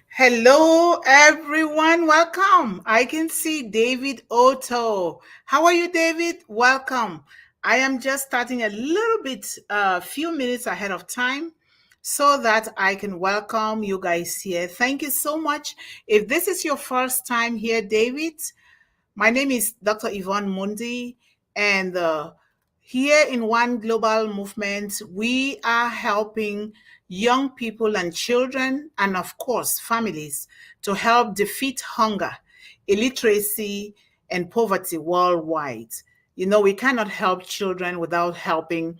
Hello, everyone. Welcome. I can see David Otto. How are you, David? Welcome. I am just starting a little bit, a few minutes ahead of time so that I can welcome you guys here. Thank you so much. If this is your first time here, David, my name is Dr. Yvonne Mundih, and here in One Global Movement, we are helping young people and children, and of course, families, to help defeat hunger, illiteracy, and poverty worldwide. We cannot help children without helping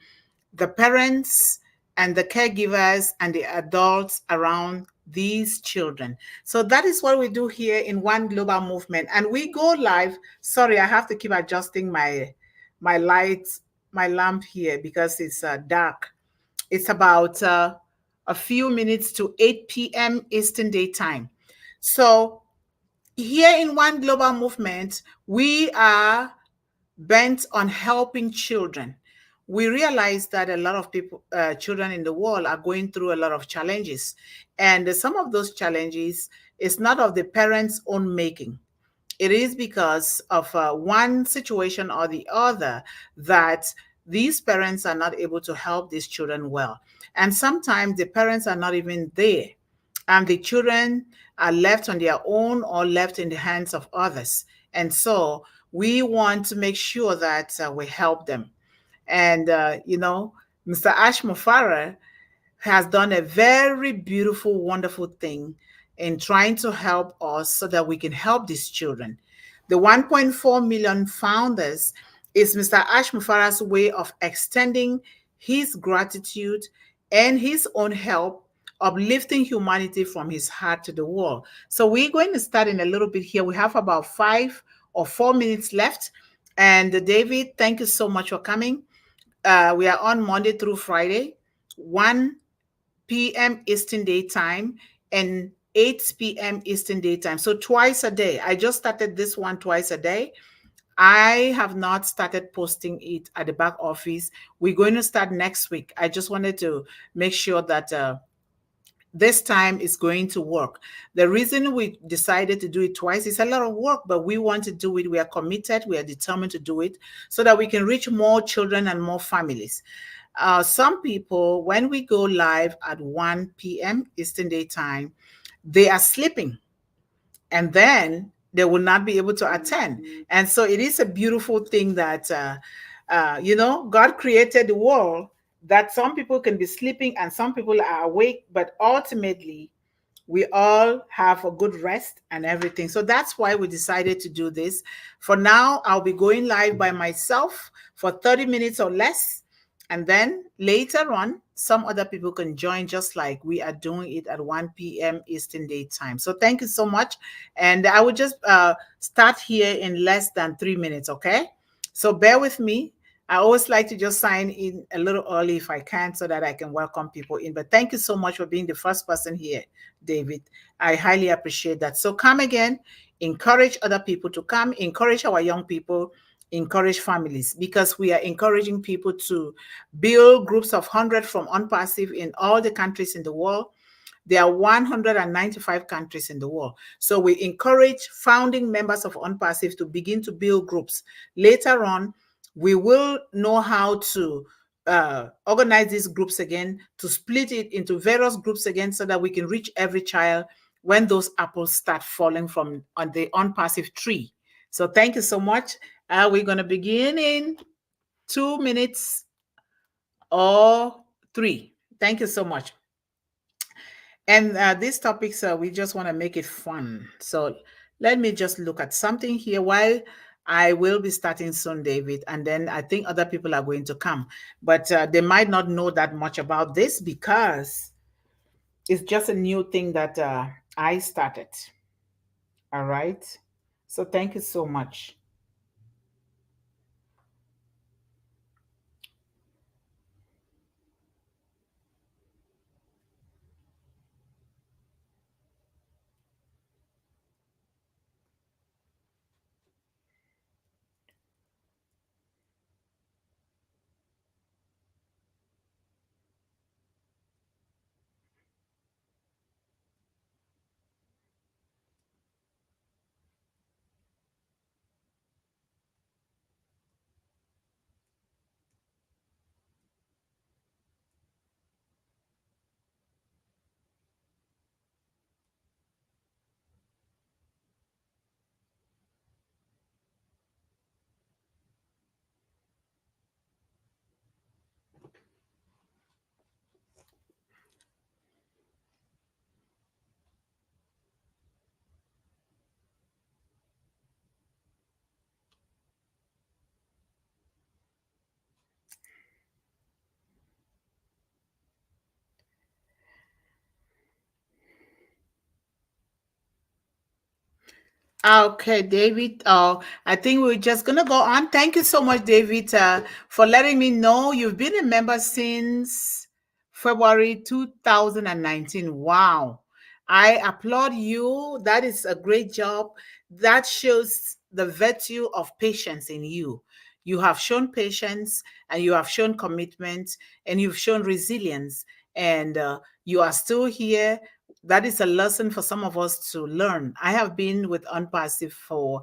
the parents and the caregivers and the adults around these children. So that is what we do here in One Global Movement. And we go live. Sorry, I have to keep adjusting my lights, my lamp here because it's dark. It's about a few minutes to 8 p.m. Eastern Daytime. So here in One Global Movement, we are bent on helping children. We realize that a lot of people, children in the world, are going through a lot of challenges, and some of those challenges is not of the parents' own making. It is because of one situation or the other that these parents are not able to help these children well, and sometimes the parents are not even there, and the children are left on their own or left in the hands of others. And so we want to make sure that we help them. And, Mr. Ash Mufara has done a very beautiful, wonderful thing in trying to help us so that we can help these children. The 1.4 million founders is Mr. Ash Mufara's way of extending his gratitude and his own help, uplifting humanity from his heart to the world. So we're going to start in a little bit here. We have about 5 or 4 minutes left. And David, thank you so much for coming. We are on Monday through Friday, 1 p.m. Eastern Daytime and 8 p.m. Eastern Daytime. So twice a day. I just started this one twice a day. I have not started posting it at the back office. We're going to start next week. I just wanted to make sure that this time is going to work. The reason we decided to do it twice is a lot of work, but we want to do it. We are committed. We are determined to do it so that we can reach more children and more families. Some people, when we go live at 1 p.m. Eastern Daytime, they are sleeping and then they will not be able to attend. And so it is a beautiful thing that, God created the world that some people can be sleeping and some people are awake, but ultimately, we all have a good rest and everything. So that's why we decided to do this. For now, I'll be going live by myself for 30 minutes or less. And then later on, some other people can join just like we are doing it at 1 p.m. Eastern Daytime. So thank you so much. And I will just start here in less than 3 minutes, okay? So bear with me. I always like to just sign in a little early if I can so that I can welcome people in. But thank you so much for being the first person here, David. I highly appreciate that. So come again, encourage other people to come, encourage our young people, encourage families, because we are encouraging people to build groups of 100 from Unpassive in all the countries in the world. There are 195 countries in the world. So we encourage founding members of Unpassive to begin to build groups. Later on, we will know how to organize these groups again, to split it into various groups again so that we can reach every child when those apples start falling from on the Unpassive tree. So thank you so much. We're going to begin in 2 minutes or three. Thank you so much. And these topics, we just want to make it fun. So let me just look at something here while I will be starting soon, David. And then I think other people are going to come. But they might not know that much about this because it's just a new thing that I started. All right. So thank you so much. Okay, David. I think we're just gonna go on. Thank you so much, David, for letting me know you've been a member since February 2019. Wow. I applaud you. That is a great job. That shows the virtue of patience in you. You have shown patience and you have shown commitment and you've shown resilience, and you are still here. That is a lesson for some of us to learn. I have been with Unpassive for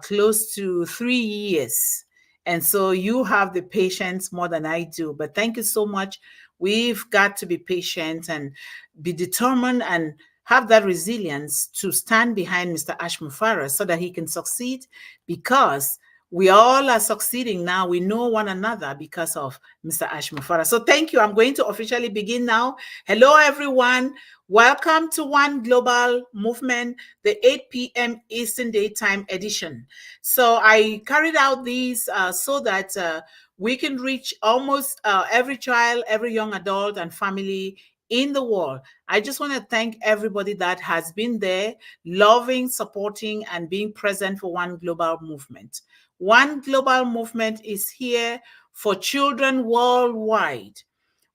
close to 3 years. And so you have the patience more than I do. But thank you so much. We've got to be patient and be determined and have that resilience to stand behind Mr. Ashmufara so that he can succeed, because we all are succeeding now. We know one another because of Mr. Ashmufara. So thank you. I'm going to officially begin now. Hello, everyone. Welcome to One Global Movement, the 8 p.m. Eastern Daytime edition. So I carried out these so that we can reach almost every child, every young adult, and family in the world. I just want to thank everybody that has been there, loving, supporting, and being present for One Global Movement. One Global Movement is here for children worldwide.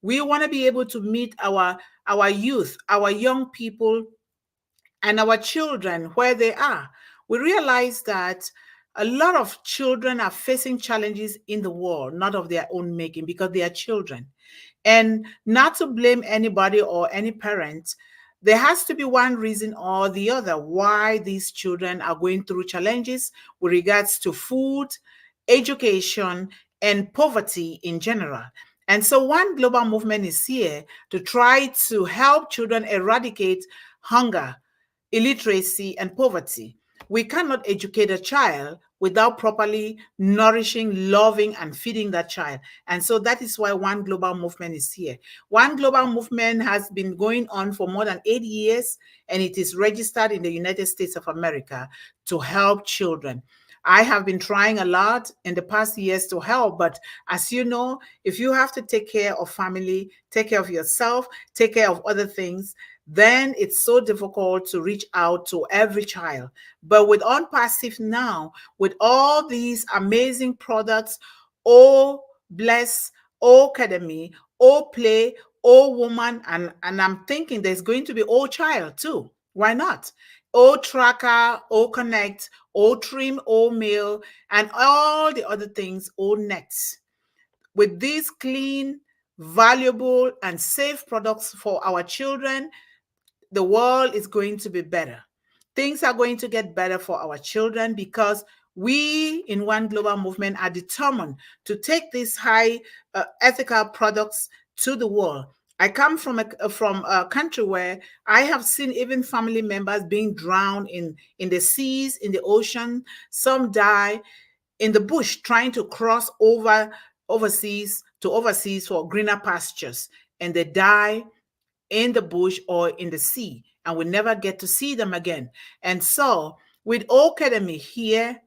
We want to be able to meet our youth, our young people, and our children where they are. We realize that a lot of children are facing challenges in the world, not of their own making, because they are children. And not to blame anybody or any parent, there has to be one reason or the other why these children are going through challenges with regards to food, education, and poverty in general. And so, One Global Movement is here to try to help children eradicate hunger, illiteracy, and poverty. We cannot educate a child without properly nourishing, loving, and feeding that child. And so that is why One Global Movement is here. One Global Movement has been going on for more than 8 years, and it is registered in the United States of America to help children. I have been trying a lot in the past years to help, but as you know, if you have to take care of family, take care of yourself, take care of other things, then it's so difficult to reach out to every child. But with OnPassive now, with all these amazing products, oh bless, oh academy, oh play, oh woman, and I'm thinking there's going to be oh child too. Why not? Oh tracker, oh connect, oh trim, oh mail, and all the other things, oh nets. With these clean, valuable, and safe products for our children, the world is going to be better. Things are going to get better for our children because we in One Global Movement are determined to take these high ethical products to the world. I come from a country where I have seen even family members being drowned in the seas, in the ocean. Some die in the bush trying to cross overseas for greener pastures, and they die in the bush or in the sea, and we never get to see them again. And so, with Academy here,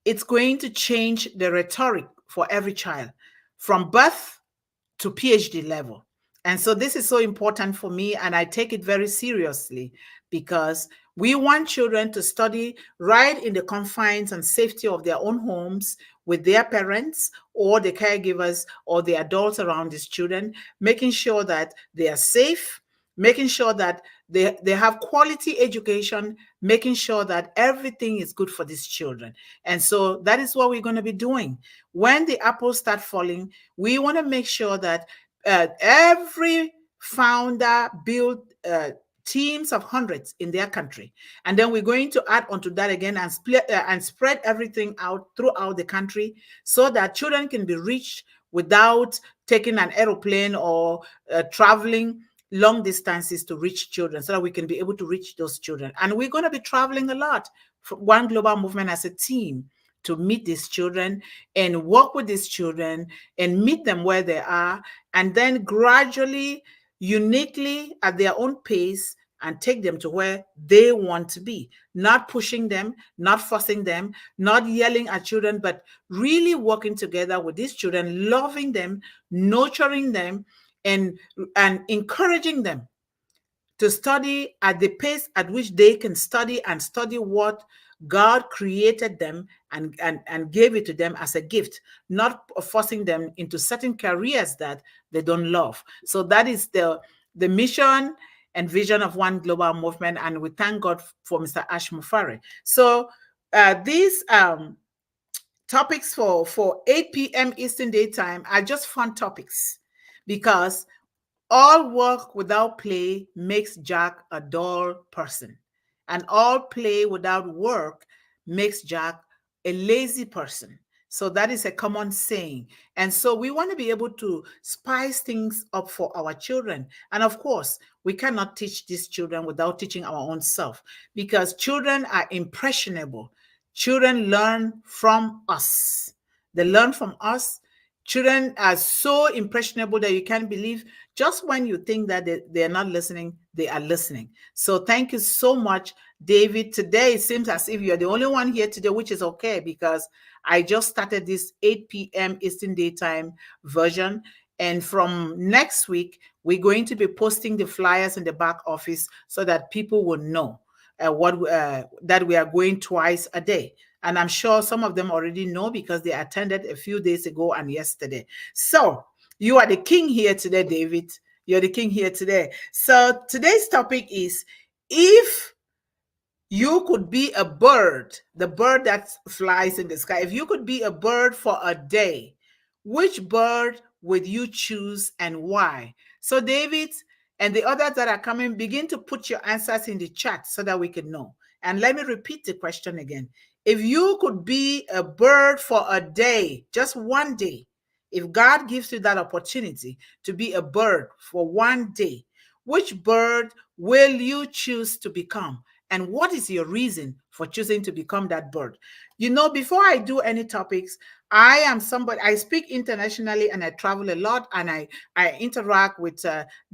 it's going to change the rhetoric for every child from birth to PhD level. And so this is so important for me, and I take it very seriously because we want children to study right in the confines and safety of their own homes with their parents or the caregivers or the adults around these children, making sure that they are safe, making sure that they have quality education, making sure that everything is good for these children. And so that is what we're going to be doing. When the apples start falling, we want to make sure that every founder build teams of hundreds in their country, and then we're going to add onto that again and split and spread everything out throughout the country so that children can be reached without taking an aeroplane or traveling long distances to reach children, so that we can be able to reach those children. And we're going to be traveling a lot for One Global Movement as a team to meet these children and work with these children and meet them where they are, and then gradually, uniquely at their own pace, and take them to where they want to be. Not pushing them, not forcing them, not yelling at children, but really working together with these children, loving them, nurturing them, and encouraging them to study at the pace at which they can study and study what God created them and gave it to them as a gift, not forcing them into certain careers that they don't love. So that is the mission and vision of One Global Movement. And we thank God for Mr. Ash Mufari. So these topics for 8 p.m. Eastern Daytime are just fun topics, because all work without play makes Jack a dull person, and all play without work makes Jack a lazy person. So that is a common saying. And so we want to be able to spice things up for our children. And of course, we cannot teach these children without teaching our own self, because children are impressionable. Children learn from us. They learn from us. Children are so impressionable that you can't believe, just when you think that they are not listening, they are listening. So thank you so much, David. Today it seems as if you're the only one here today, which is okay, because I just started this 8 p.m. Eastern Daytime version. And from next week, we're going to be posting the flyers in the back office so that people will know that we are going twice a day. And I'm sure some of them already know, because they attended a few days ago and yesterday. So you are the king here today, David. You're the king here today. So today's topic is, if you could be a bird, the bird that flies in the sky, if you could be a bird for a day, which bird would you choose and why? So David and the others that are coming, begin to put your answers in the chat so that we can know. And let me repeat the question again. If you could be a bird for a day, just one day, if God gives you that opportunity to be a bird for one day, which bird will you choose to become? And what is your reason for choosing to become that bird? You know, before I do any topics, I am somebody, I speak internationally and I travel a lot, and I interact with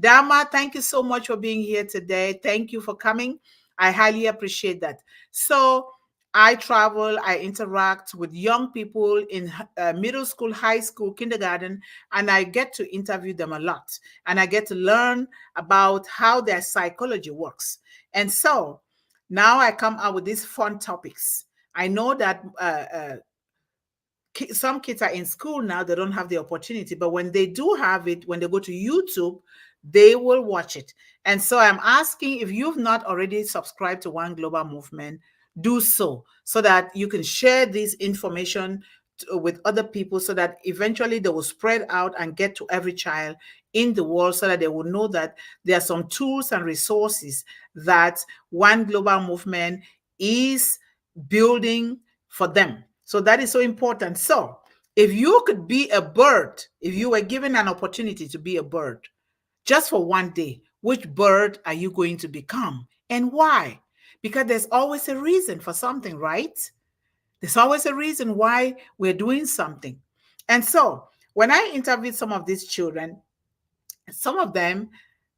Dama. Thank you so much for being here today. Thank you for coming. I highly appreciate that. So I travel, I interact with young people in middle school, high school, kindergarten, and I get to interview them a lot. And I get to learn about how their psychology works. And so now I come out with these fun topics. I know that some kids are in school now, they don't have the opportunity, but when they do have it, when they go to YouTube, they will watch it. And so I'm asking, if you've not already subscribed to One Global Movement, do so that you can share this information with other people, so that eventually they will spread out and get to every child in the world, so that they will know that there are some tools and resources that One Global Movement is building for them. So that is so important. So if you could be a bird, if you were given an opportunity to be a bird just for one day, which bird are you going to become and why? Because there's always a reason for something, right? There's always a reason why we're doing something. And so when I interviewed some of these children, some of them,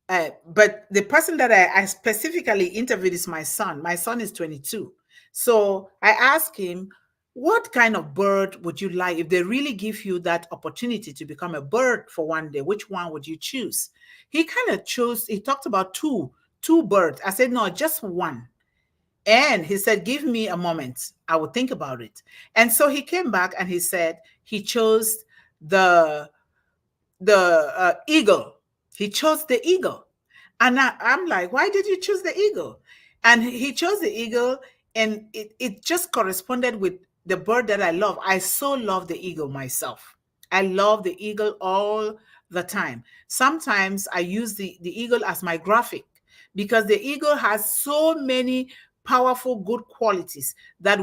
but the person that I specifically interviewed is my son. My son is 22. So I asked him, what kind of bird would you like if they really give you that opportunity to become a bird for one day? Which one would you choose? He kind of chose, he talked about two birds. I said, no, just one. And he said, give me a moment. I will think about it. And so he came back and he said he chose the eagle. He chose the eagle. And I'm like, why did you choose the eagle? And he chose the eagle, and it just corresponded with the bird that I love. I so love the eagle myself. I love the eagle all the time. Sometimes I use the eagle as my graphic, because the eagle has so many powerful good qualities that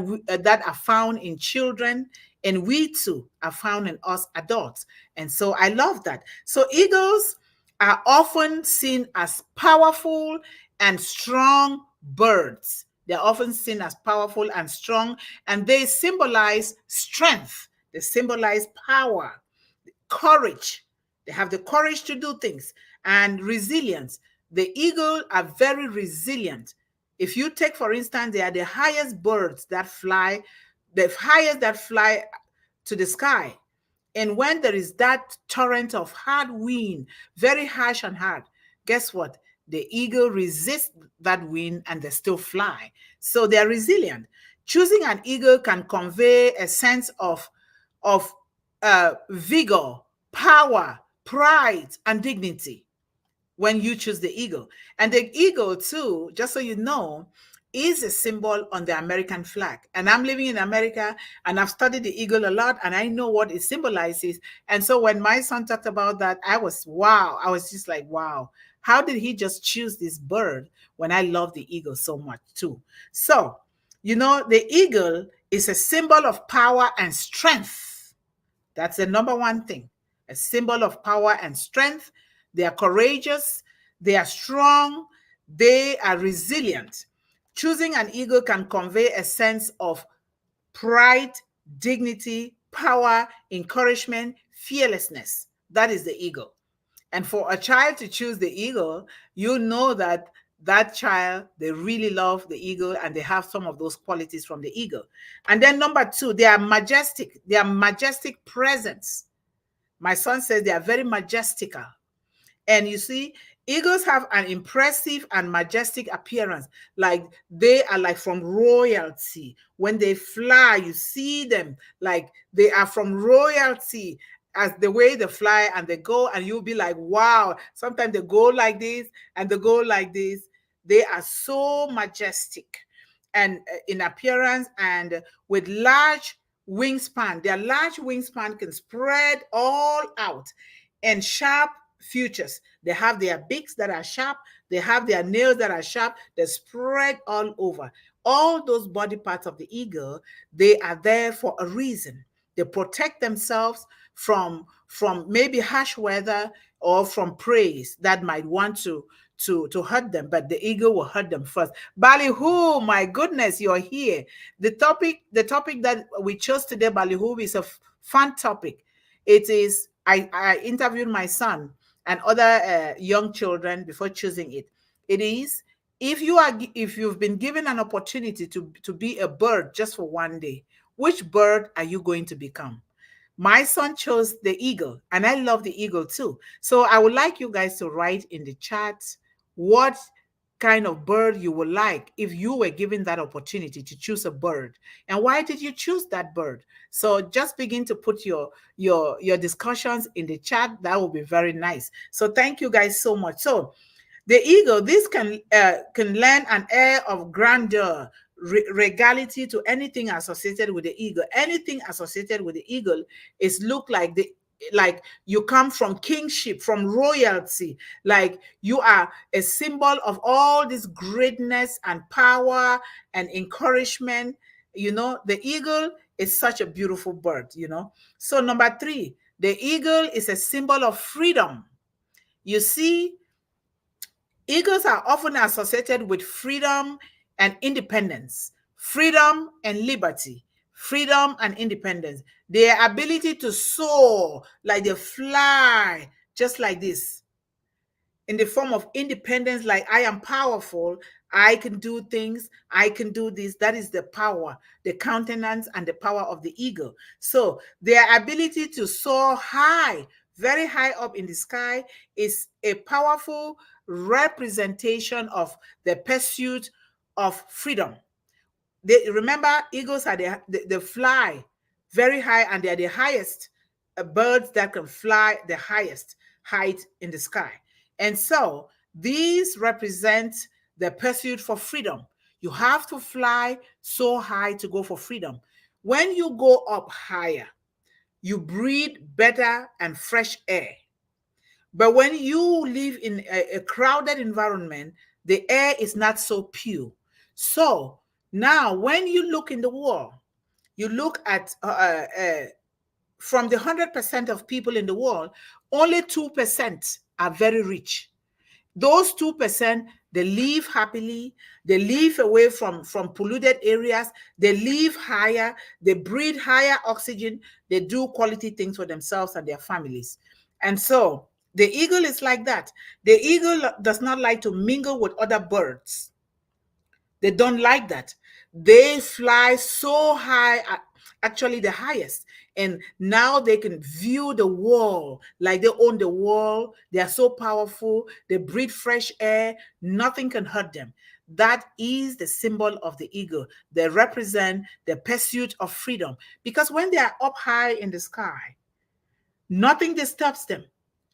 are found in children, and we too are found in us adults. And so I love that. So eagles are often seen as powerful and strong birds. They're often seen as powerful and strong, and they symbolize strength. They symbolize power, courage. They have the courage to do things, and resilience. The eagle are very resilient. If you take, for instance, they are the highest birds that fly, the highest that fly to the sky. And when there is that torrent of hard wind, very harsh and hard, guess what? The eagle resists that wind and they still fly. So they're resilient. Choosing an eagle can convey a sense of vigor, power, pride, and dignity when you choose the eagle. And the eagle, too, just so you know, is a symbol on the American flag. And I'm living in America and I've studied the eagle a lot and I know what it symbolizes. And so when my son talked about that, wow. I was just like, wow, how did he just choose this bird when I love the eagle so much, too? So, the eagle is a symbol of power and strength. That's the number one thing, a symbol of power and strength. They are courageous, they are strong, they are resilient. Choosing an eagle can convey a sense of pride, dignity, power, encouragement, fearlessness. That is the eagle. And for a child to choose the eagle, you know that that child, they really love the eagle and they have some of those qualities from the eagle. And then number two, they are majestic. They are majestic presence. My son says they are very majestical. And you see, eagles have an impressive and majestic appearance. Like they are like from royalty. When they fly, you see them like they are from royalty as the way they fly and they go, and you'll be like, wow. Sometimes they go like this and they go like this. They are so majestic and in appearance and with large wingspan. Their large wingspan can spread all out and sharp features. They have their beaks that are sharp. They have their nails that are sharp. They spread all over. All those body parts of the eagle, they are there for a reason. They protect themselves from maybe harsh weather or from prey that might want to hurt them, but the eagle will hurt them first. Ballyhoo, my goodness, you're here. The topic that we chose today, Ballyhoo, is a fun topic. It is. I interviewed my son and other young children before choosing it. It is, if you've been given an opportunity to be a bird just for one day, which bird are you going to become? My son chose the eagle, and I love the eagle too. So I would like you guys to write in the chat what kind of bird you would like if you were given that opportunity to choose a bird, and why did you choose that bird. So just begin to put your discussions in the chat. That will be very nice. So thank you guys so much. So the eagle, this can lend an air of grandeur, regality to anything associated with the eagle. Anything associated with the eagle is look like you come from kingship, from royalty, like you are a symbol of all this greatness and power and encouragement. The eagle is such a beautiful bird. So number three, the eagle is a symbol of freedom. You see, eagles are often associated with freedom and independence, freedom and liberty, freedom and independence. Their ability to soar, like they fly, just like this, in the form of independence, like I am powerful, I can do things, I can do this. That is the power, the countenance, and the power of the eagle. So their ability to soar high, very high up in the sky, is a powerful representation of the pursuit of freedom. Remember, eagles are they fly very high, and they are the highest birds that can fly the highest height in the sky. And so these represent the pursuit for freedom. You have to fly so high to go for freedom. When you go up higher, you breathe better and fresh air. But when you live in a crowded environment, the air is not so pure. So now when you look in the world, you look at from the 100% of people in the world, only 2% are very rich. Those 2%, they live happily, they live away from polluted areas, they live higher, they breathe higher oxygen, they do quality things for themselves and their families. And so the eagle is like that. The eagle does not like to mingle with other birds. They don't like that. They fly so high, actually the highest. And now they can view the world like they own the world. They are so powerful. They breathe fresh air. Nothing can hurt them. That is the symbol of the eagle. They represent the pursuit of freedom. Because when they are up high in the sky, nothing disturbs them.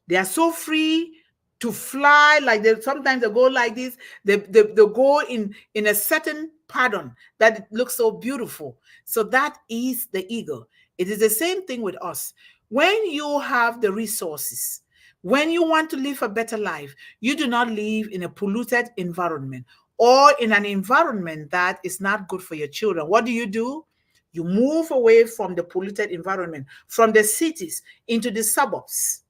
They are so free to fly. Like sometimes they go like this. They go in a certain pattern that it looks so beautiful. So that is the eagle. It is the same thing with us. When you have the resources, when you want to live a better life, you do not live in a polluted environment or in an environment that is not good for your children. What do? You move away from the polluted environment, from the cities into the suburbs.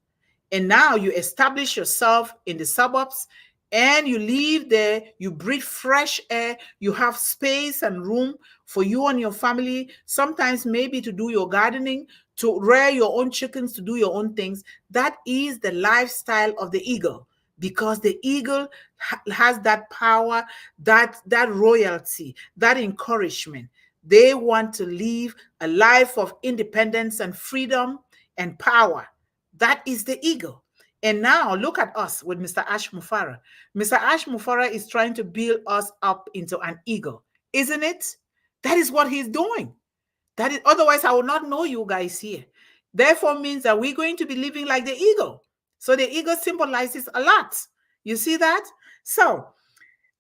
And now you establish yourself in the suburbs and you live there, you breathe fresh air, you have space and room for you and your family, sometimes maybe to do your gardening, to rear your own chickens, to do your own things. That is the lifestyle of the eagle, because the eagle has that power, that royalty, that encouragement. They want to live a life of independence and freedom and power. That is the eagle. And now look at us with Mr. Ash Mufara. Mr. Ash Mufara is trying to build us up into an eagle, isn't it? That is what he's doing. That is, otherwise I would not know you guys here. Therefore means that we're going to be living like the eagle. So the eagle symbolizes a lot. You see that? So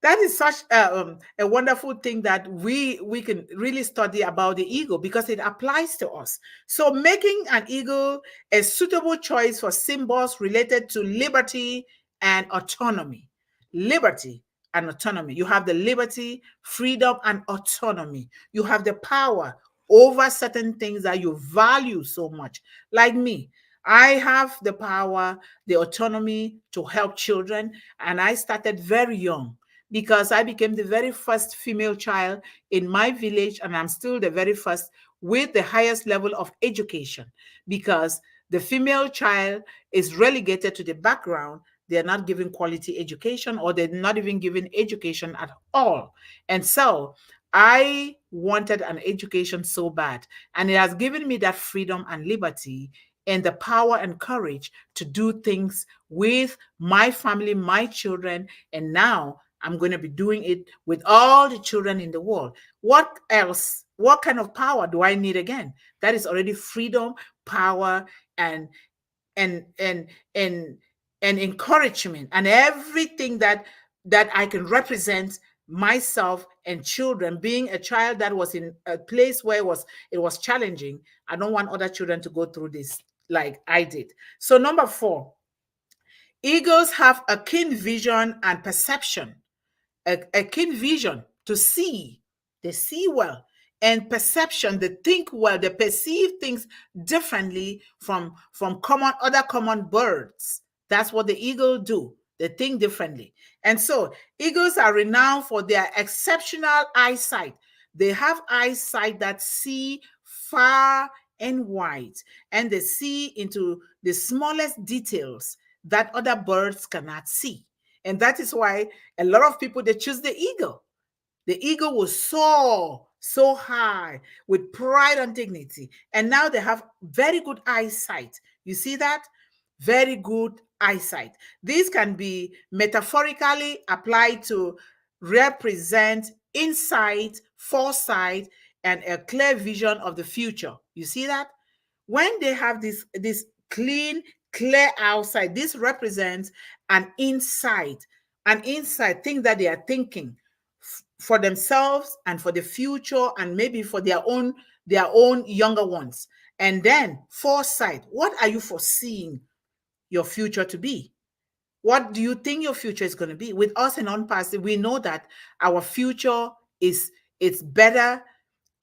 that is such a wonderful thing that we can really study about the eagle, because it applies to us. So making an eagle a suitable choice for symbols related to liberty and autonomy. Liberty and autonomy. You have the liberty, freedom, and autonomy. You have the power over certain things that you value so much. Like me, I have the power, the autonomy to help children, and I started very young, because I became the very first female child in my village, and I'm still the very first with the highest level of education, because the female child is relegated to the background. They're not given quality education, or they're not even given education at all. And so I wanted an education so bad, and it has given me that freedom and liberty and the power and courage to do things with my family, my children, and now I'm going to be doing it with all the children in the world. What else? What kind of power do I need again? That is already freedom, power, and and and and and encouragement, and everything that I can represent myself and children. Being a child that was in a place where it was challenging, I don't want other children to go through this like I did. So number 4, eagles have a keen vision and perception, a keen vision to see. They see well. And perception, they think well, they perceive things differently from other common birds. That's what the eagle do. They think differently. And so eagles are renowned for their exceptional eyesight. They have eyesight that see far and wide, and they see into the smallest details that other birds cannot see. And that is why a lot of people, they choose the eagle. The eagle will soar so high with pride and dignity. And now they have very good eyesight. You see that? Very good eyesight. This can be metaphorically applied to represent insight, foresight, and a clear vision of the future. You see that? When they have this clean, clear outside, this represents an insight, thing that they are thinking for themselves and for the future, and maybe for their own younger ones. And then foresight. What are you foreseeing your future to be? What do you think your future is going to be? With us in Unpassive, we know that our future is it's better,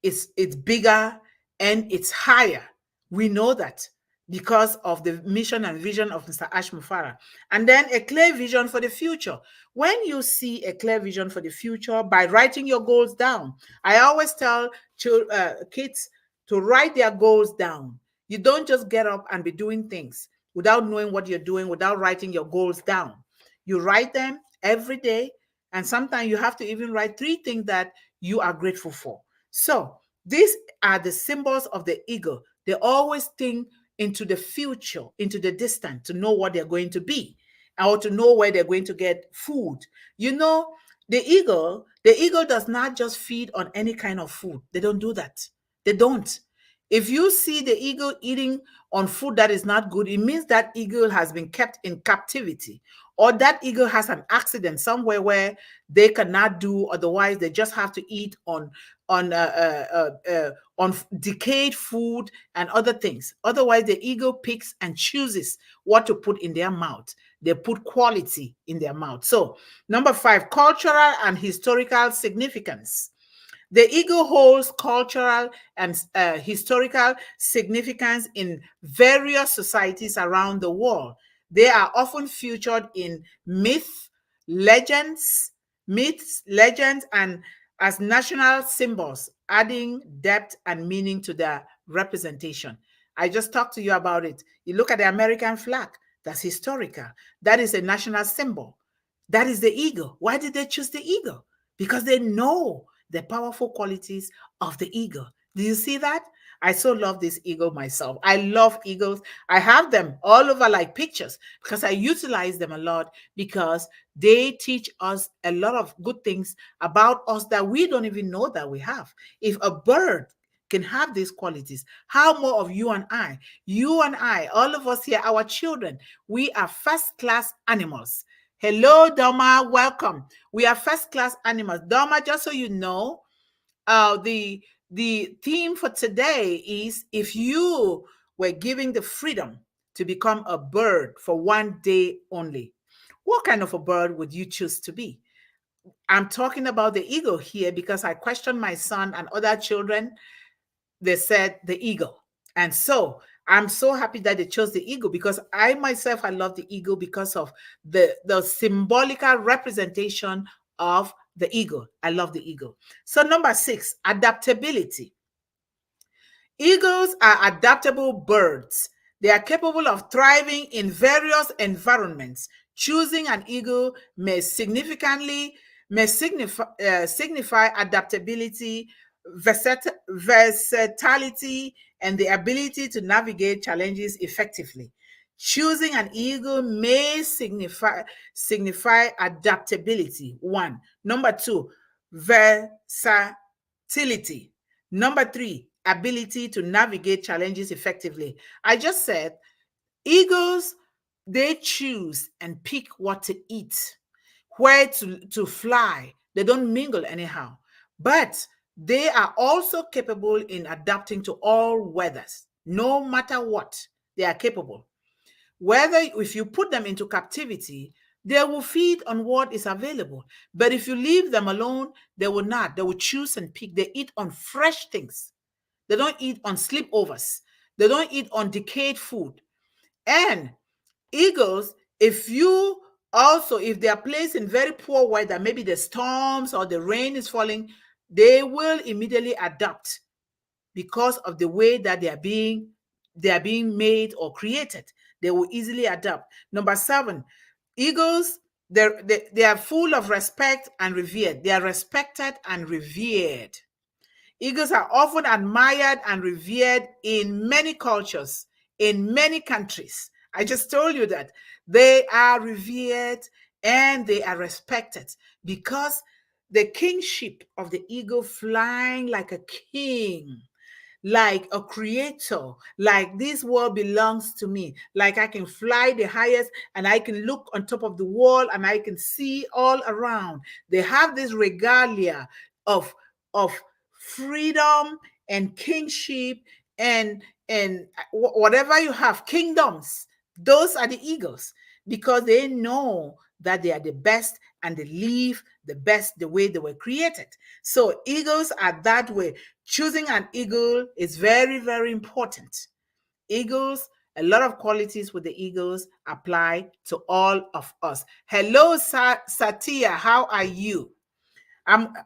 it's bigger, and it's higher. We know that because of the mission and vision of Mr. Ash Mufara. And then a clear vision for the future. When you see a clear vision for the future by writing your goals down, I always tell kids to write their goals down. You don't just get up and be doing things without knowing what you're doing, without writing your goals down. You write them every day, and sometimes you have to even write 3 things that you are grateful for. So these are the symbols of the eagle. They always think into the future, into the distant, to know what they're going to be, or to know where they're going to get food. You know, the eagle does not just feed on any kind of food. They don't do that. They don't. If you see the eagle eating on food that is not good, it means that eagle has been kept in captivity, or that eagle has an accident somewhere where they cannot do otherwise. They just have to eat on decayed food and other things. Otherwise, the eagle picks and chooses what to put in their mouth. They put quality in their mouth. So, number 5, cultural and historical significance. The eagle holds cultural and historical significance in various societies around the world. They are often featured in legends, legends, and as national symbols, adding depth and meaning to their representation. I just talked to you about it. You look at the American flag, that's historical. That is a national symbol. That is the eagle. Why did they choose the eagle? Because they know the powerful qualities of the eagle. Do you see that? I so love this eagle myself. I love eagles. I have them all over like pictures because I utilize them a lot because they teach us a lot of good things about us that we don't even know that we have. If a bird can have these qualities, how more of you and I? You and I, all of us here, our children, we are first class animals. Hello, Doma. Welcome. We are first class animals. Doma, just so you know, the theme for today is if you were given the freedom to become a bird for one day only, what kind of a bird would you choose to be? I'm talking about the eagle here because I questioned my son and other children. They said the eagle. And so I'm so happy that they chose the eagle because I myself, I love the eagle because of the symbolical representation of the eagle. I love the eagle. So number 6, adaptability. Eagles are adaptable birds. They are capable of thriving in various environments. Choosing an eagle signify adaptability, versatility, and the ability to navigate challenges effectively. Choosing an eagle may signify adaptability. 1. Number 2, versatility. Number 3, ability to navigate challenges effectively. I just said eagles, they choose and pick what to eat, where to fly. They don't mingle anyhow. But they are also capable in adapting to all weathers. No matter what, they are capable. Whether if you put them into captivity, they will feed on what is available. But if you leave them alone, they will not. They will choose and pick. They eat on fresh things. They don't eat on sleepovers. They don't eat on decayed food. And eagles, if they are placed in very poor weather, maybe the storms or the rain is falling, they will immediately adapt because of the way that they are being made or created. They will easily adapt. Number 7, eagles, they are full of respect and revered. They are respected and revered. Eagles are often admired and revered in many cultures, in many countries. I just told you that they are revered and they are respected because the kingship of the eagle, flying like a king, like a creator, like this world belongs to me, like I can fly the highest and I can look on top of the wall and I can see all around. They have this regalia of of freedom and kingship and whatever you have, kingdoms. Those are the eagles because they know that they are the best and they live the best the way they were created. So eagles are that way. Choosing an eagle is very, very important. Eagles, a lot of qualities with the eagles apply to all of us. Hello, Satya. How are you?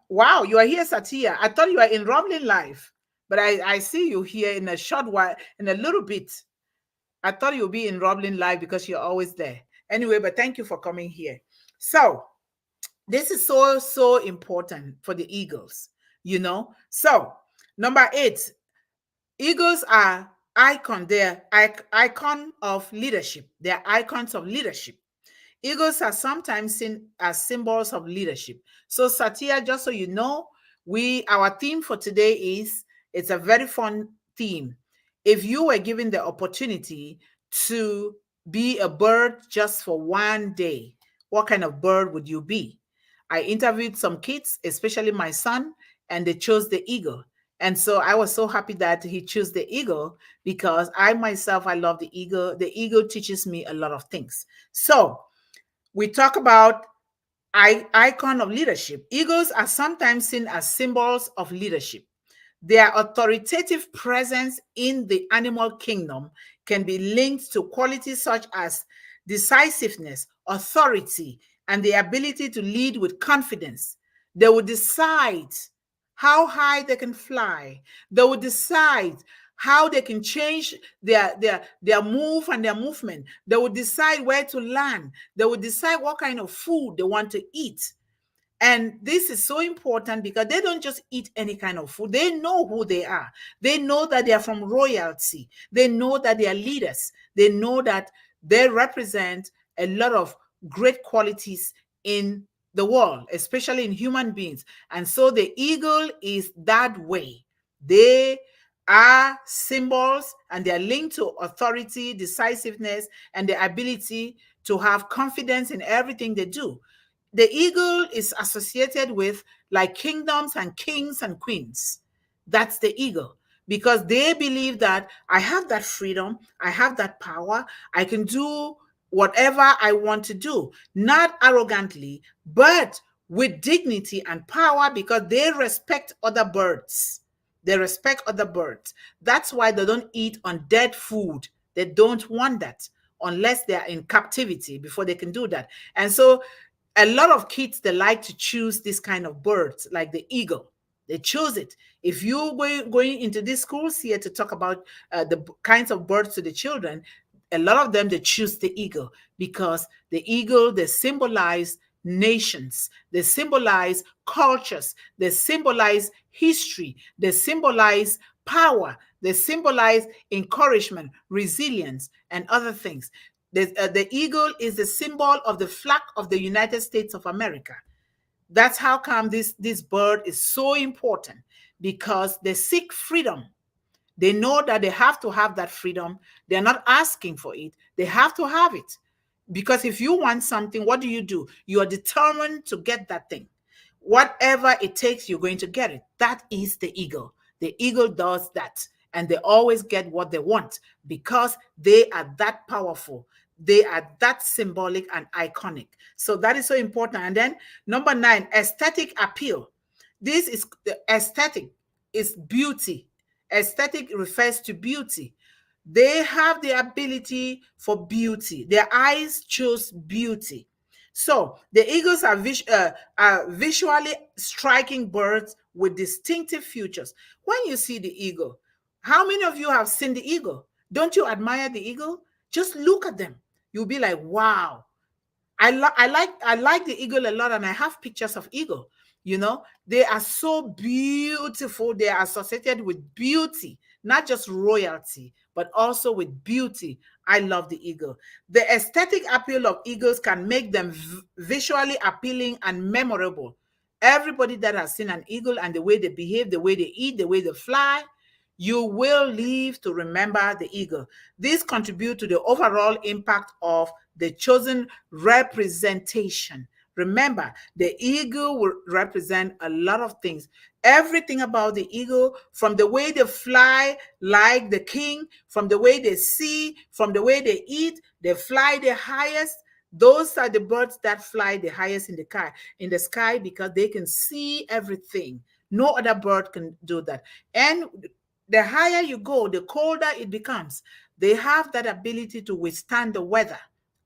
Wow, you are here, Satya. I thought you were in Roblin Live, but I see you here in a short while, in a little bit. I thought you'll be in Roblin Live because you're always there. Anyway, but thank you for coming here. So this is so, so important for the eagles, you know. So number 8, eagles are icon. They're icon of leadership. They're icons of leadership. Eagles are sometimes seen as symbols of leadership. So, Satya, just so you know, our theme for today is, it's a very fun theme. If you were given the opportunity to be a bird just for one day, what kind of bird would you be? I interviewed some kids, especially my son, and they chose the eagle. And so I was so happy that he chose the eagle, because I myself, I love the eagle. The eagle teaches me a lot of things. So we talk about icon of leadership. Eagles are sometimes seen as symbols of leadership. Their authoritative presence in the animal kingdom can be linked to qualities such as decisiveness, authority, and the ability to lead with confidence. They will decide how high they can fly. They will decide how they can change their move and their movement. They will decide where to land. They will decide what kind of food they want to eat. And this is so important because they don't just eat any kind of food. They know who they are. They know that they are from royalty. They know that they are leaders. They know that they represent a lot of great qualities in the world, especially in human beings. And so the eagle is that way. They are symbols, and they are linked to authority, decisiveness, and the ability to have confidence in everything they do. The eagle is associated with like kingdoms and kings and queens. That's the eagle, because they believe that I have that freedom, I have that power, I can do whatever I want to do, not arrogantly, but with dignity and power, because they respect other birds. They respect other birds. That's why they don't eat on dead food. They don't want that unless they are in captivity before they can do that. And so a lot of kids, they like to choose this kind of birds, like the eagle. They choose it. If you're going into these schools here to talk about the kinds of birds to the children, a lot of them, they choose the eagle, because the eagle, they symbolize nations, they symbolize cultures, they symbolize history, they symbolize power, they symbolize encouragement, resilience, and other things. The eagle is the symbol of the flag of the United States of America. That's how come this bird is so important, because they seek freedom. They know that they have to have that freedom. They're not asking for it. They have to have it. Because if you want something, what do? You are determined to get that thing. Whatever it takes, you're going to get it. That is the eagle. The eagle does that. And they always get what they want, because they are that powerful. They are that symbolic and iconic. So that is so important. And then number 9, aesthetic appeal. This is the aesthetic, is beauty. Aesthetic refers to beauty. They have the ability for beauty. Their eyes choose beauty. So the eagles are visually striking birds with distinctive features. When you see the eagle, how many of you have seen the eagle? Don't you admire the eagle? Just look at them. You'll be like, wow. I like the eagle a lot, and I have pictures of eagle. They are so beautiful. They are associated with beauty, not just royalty, but also with beauty. I love the eagle. The aesthetic appeal of eagles can make them visually appealing and memorable. Everybody that has seen an eagle and the way they behave, the way they eat, the way they fly, you will live to remember the eagle. This contributes to the overall impact of the chosen representation. Remember, the eagle will represent a lot of things. Everything about the eagle, from the way they fly like the king, from the way they see, from the way they eat, they fly the highest. Those are the birds that fly the highest in the sky, because they can see everything. No other bird can do that. And the higher you go, the colder it becomes. They have that ability to withstand the weather,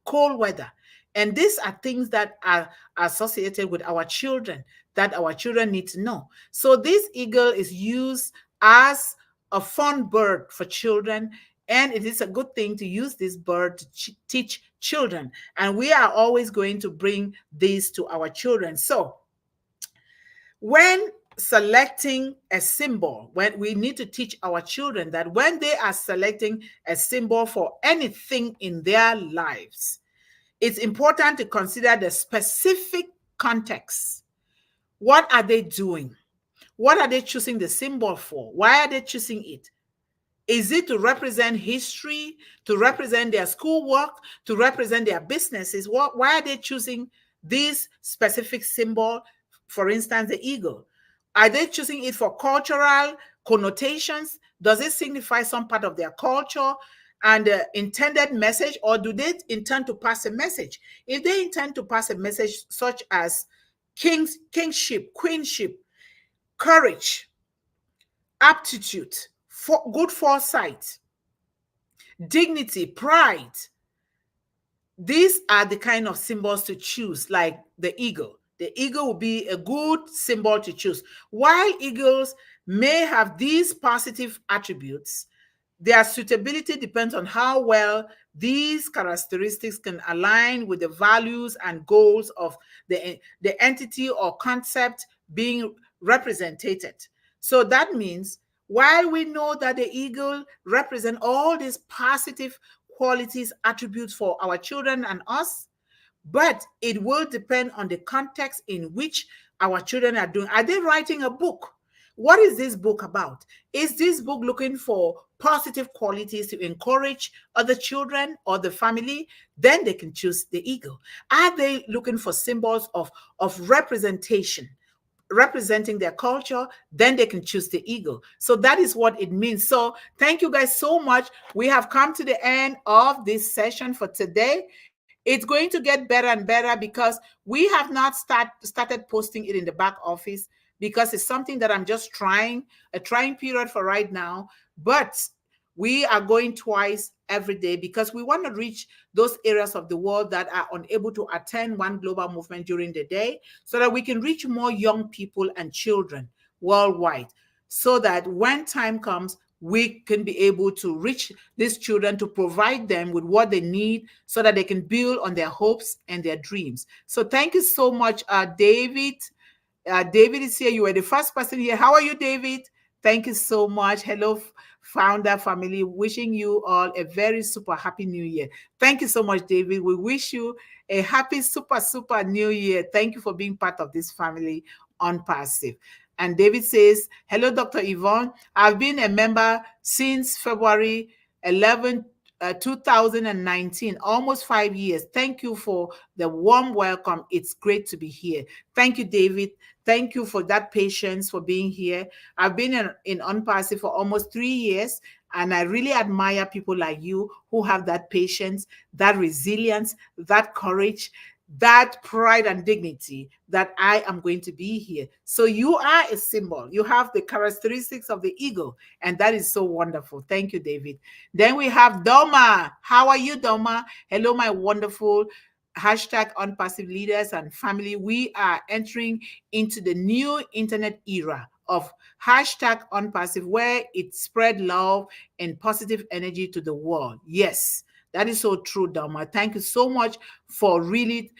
cold weather. And these are things that are associated with our children, that our children need to know. So this eagle is used as a fun bird for children, and it is a good thing to use this bird to teach children. And we are always going to bring this to our children. So when selecting a symbol, when we need to teach our children that when they are selecting a symbol for anything in their lives, it's important to consider the specific context. What are they doing? What are they choosing the symbol for? Why are they choosing it? Is it to represent history, to represent their schoolwork, to represent their businesses? Why are they choosing this specific symbol? For instance, the eagle. Are they choosing it for cultural connotations? Does it signify some part of their culture and intended message, or do they intend to pass a message? If they intend to pass a message such as kingship, queenship, courage, aptitude, good foresight, dignity, pride. These are the kind of symbols to choose, like the eagle. The eagle will be a good symbol to choose. While eagles may have these positive attributes, their suitability depends on how well these characteristics can align with the values and goals of the entity or concept being represented. So that means while we know that the eagle represents all these positive qualities, attributes for our children and us, but it will depend on the context in which our children are doing. Are they writing a book? What is this book about? Is this book looking for positive qualities to encourage other children or the family? Then they can choose the eagle. Are they looking for symbols of representation, representing their culture? Then they can choose the eagle. So that is what it means. So thank you guys so much. We have come to the end of this session for today. It's going to get better and better because we have not started posting it in the back office, because it's something that I'm just trying, a trying period for right now. But we are going twice every day because we want to reach those areas of the world that are unable to attend one global movement during the day, so that we can reach more young people and children worldwide, so that when time comes, we can be able to reach these children, to provide them with what they need so that they can build on their hopes and their dreams. So thank you so much, David. David is here. You were the first person here. How are you, David? Thank you so much. Hello, founder family. Wishing you all a very super happy new year. Thank you so much, David. We wish you a happy super new year. Thank you for being part of this family on Passive. And David says, hello, Dr. Yvonne. I've been a member since February 11, 2019, almost 5 years. Thank you for the warm welcome. It's great to be here. Thank you, David. Thank you for that patience, for being here. I've been in Unpassive for almost 3 years, and I really admire people like you who have that patience, that resilience, that courage, that pride and dignity that I am going to be here. So you are a symbol. You have the characteristics of the eagle, and that is so wonderful. Thank you, David. Then we have Doma. How are you, Doma? Hello, my wonderful #Unpassive leaders and family. We are entering into the new internet era of #Unpassive, where it spread love and positive energy to the world. Yes, that is so true, Dharma. Thank you so much for really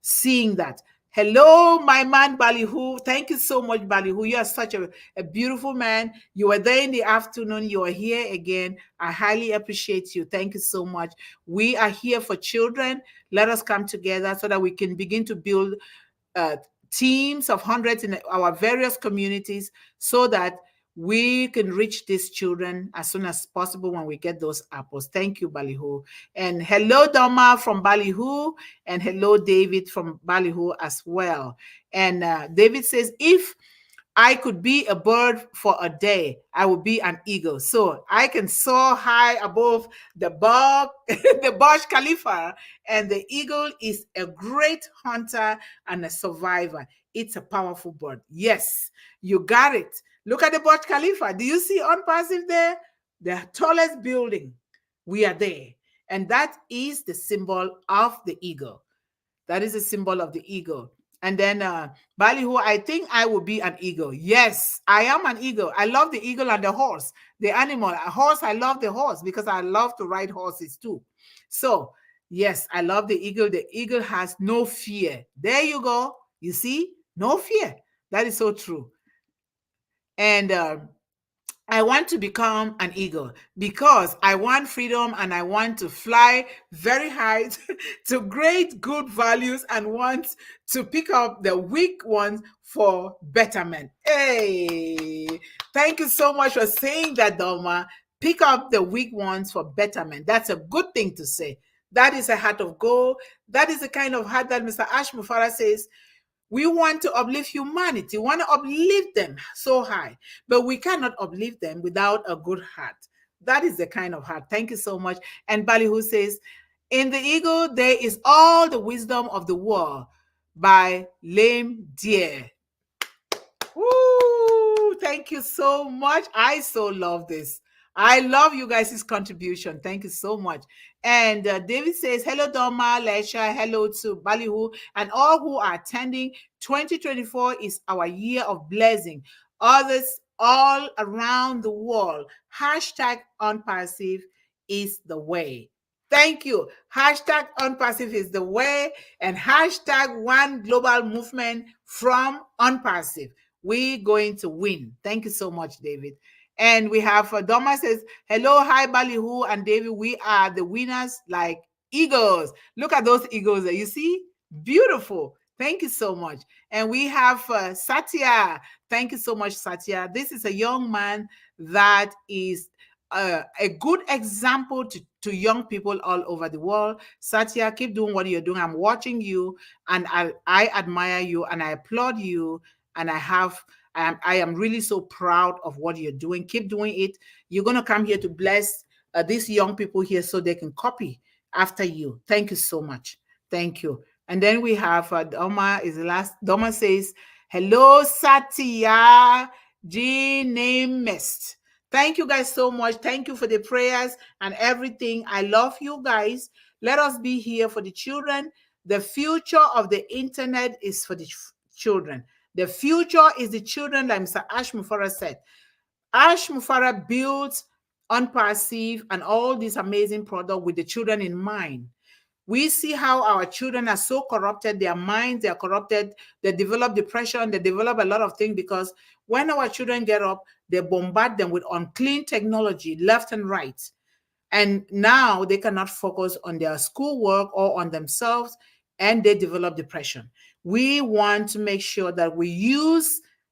seeing that. Hello, my man, Balihu. Thank you so much, Balihu. You are such a beautiful man. You were there in the afternoon. You are here again. I highly appreciate you. Thank you so much. We are here for children. Let us come together so that we can begin to build teams of hundreds in our various communities, so that we can reach these children as soon as possible when we get those apples. Thank you, Balihu. And hello, Doma from Balihu. And hello, David from Balihu as well. And David says, if I could be a bird for a day, I would be an eagle. So I can soar high above the the Burj Khalifa, and the eagle is a great hunter and a survivor. It's a powerful bird. Yes, you got it. Look at the Burj Khalifa. Do you see Unpassive there? The tallest building. We are there. And that is the symbol of the eagle. That is a symbol of the eagle. And then Balihu, I think I will be an eagle. Yes, I am an eagle. I love the eagle and the horse, the animal. A horse, I love the horse because I love to ride horses too. So, yes, I love the eagle. The eagle has no fear. There you go. You see? No fear. That is so true. And I want to become an eagle because I want freedom and I want to fly very high to great good values and want to pick up the weak ones for betterment. Hey, thank you so much for saying that, Doma. Pick up the weak ones for betterment. That's a good thing to say. That is a heart of gold. That is the kind of heart that Mr. Ash Mufara says we want to uplift humanity, we want to uplift them so high, but we cannot uplift them without a good heart. That is the kind of heart. Thank you so much. And Ballyhoo says, in the eagle, there is all the wisdom of the world by Lame Deer. Woo! Thank you so much. I so love this. I love you guys' contribution. Thank you so much. And David says, hello, Doma, Lesha, hello to Ballyhoo, and all who are attending. 2024 is our year of blessing. Others all around the world. Hashtag unpassive is the way. Thank you. Hashtag unpassive is the way, and hashtag one global movement from unpassive. We going to win. Thank you so much, David. And we have Doma says, hello, hi, Ballyhoo and David. We are the winners like eagles. Look at those eagles there. You see? Beautiful. Thank you so much. And we have Satya. Thank you so much, Satya. This is a young man that is a good example to young people all over the world. Satya, keep doing what you're doing. I'm watching you and I admire you and I applaud you. And I am really so proud of what you're doing. Keep doing it. You're going to come here to bless these young people here so they can copy after you. Thank you so much. Thank you. And then we have Doma is the last. Doma says, hello, Satya G name missed. Thank you guys so much. Thank you for the prayers and everything. I love you guys. Let us be here for the children. The future of the internet is for the children. The future is the children, like Mr. Ash Mufara said. Ash Mufara builds Unpassive and all these amazing products with the children in mind. We see how our children are so corrupted, their minds, they are corrupted, they develop depression, they develop a lot of things because when our children get up, they bombard them with unclean technology left and right. And now they cannot focus on their schoolwork or on themselves, and they develop depression. We want to make sure that we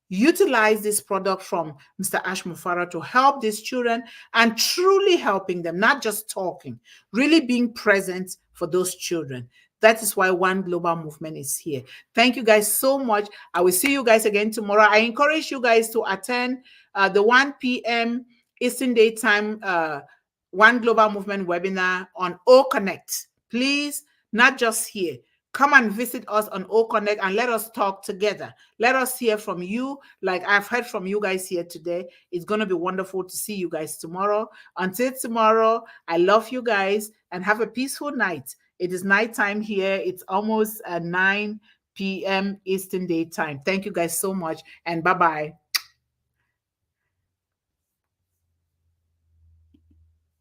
utilize this product from Mr. Ash Mufara to help these children and truly helping them, not just talking, really being present for those children. That is why One Global Movement is here. Thank you guys so much. I will see you guys again tomorrow. I encourage you guys to attend the 1 p.m. Eastern Daytime One Global Movement webinar on O Connect. Please, not just here. Come and visit us on O Connect and let us talk together. Let us hear from you like I've heard from you guys here today. It's going to be wonderful to see you guys tomorrow. Until tomorrow, I love you guys and have a peaceful night. It is nighttime here. It's almost 9 p.m. Eastern Daytime. Thank you guys so much and bye-bye.